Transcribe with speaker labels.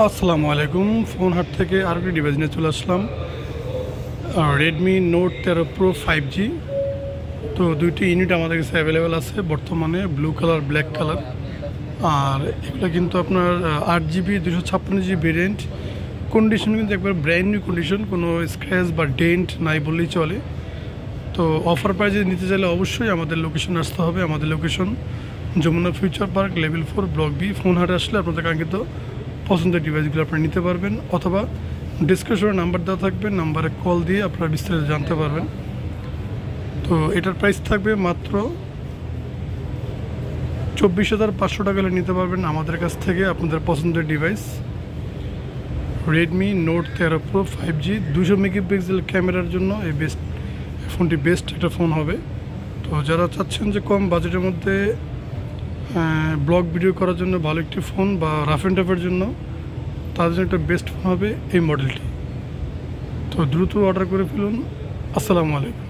Speaker 1: আসসালামু আলাইকুম। ফোন হাট থেকে আরেকটি ডিভাইস নিয়ে চলে আসলাম, রেডমি নোট 13 প্রো 5G। তো দুইটি ইউনিট আমাদের কাছে অ্যাভেলেবেল আছে বর্তমানে, ব্লু কালার, ব্ল্যাক কালার। আর এগুলো কিন্তু আপনার 8GB 256GB ভেরিয়েন্ট। কন্ডিশন কিন্তু একবার ব্র্যান্ড নিউ কন্ডিশন, কোনো স্ক্র্যাচ বা ডেন্ট নাই বললেই চলে। তো অফার প্রাইজে নিতে চাইলে অবশ্যই আমাদের লোকেশন আসতে হবে। আমাদের location Jamuna Future Park, level 4, block B. Phone হাটে আসলে আপনাদের কাঙ্ক্ষিত পছন্দের ডিভাইসগুলো আপনারা নিতে পারবেন, অথবা ডিসক্রিপশনে নাম্বার দেওয়া থাকবে, নাম্বারে কল দিয়ে আপনারা বিস্তারিত জানতে পারবেন। তো এটার প্রাইস থাকবে মাত্র 24,500 টাকা হলে নিতে পারবেন আমাদের কাছ থেকে আপনাদের পছন্দের device Redmi note 13 pro 5G। 200 megapixel ক্যামেরার জন্য এই ফোনটি বেস্ট একটা ফোন হবে। তো যারা চাচ্ছেন যে কম বাজেটের মধ্যে ব্লগ ভিডিও করার জন্য ভালো একটি ফোন, বা রাফ অ্যান্ড টাফের জন্য, তাদের জন্য একটা বেস্ট ফোন হবে এই মডেলটি। তো দ্রুত অর্ডার করে ফেলুন। আসসালামু আলাইকুম।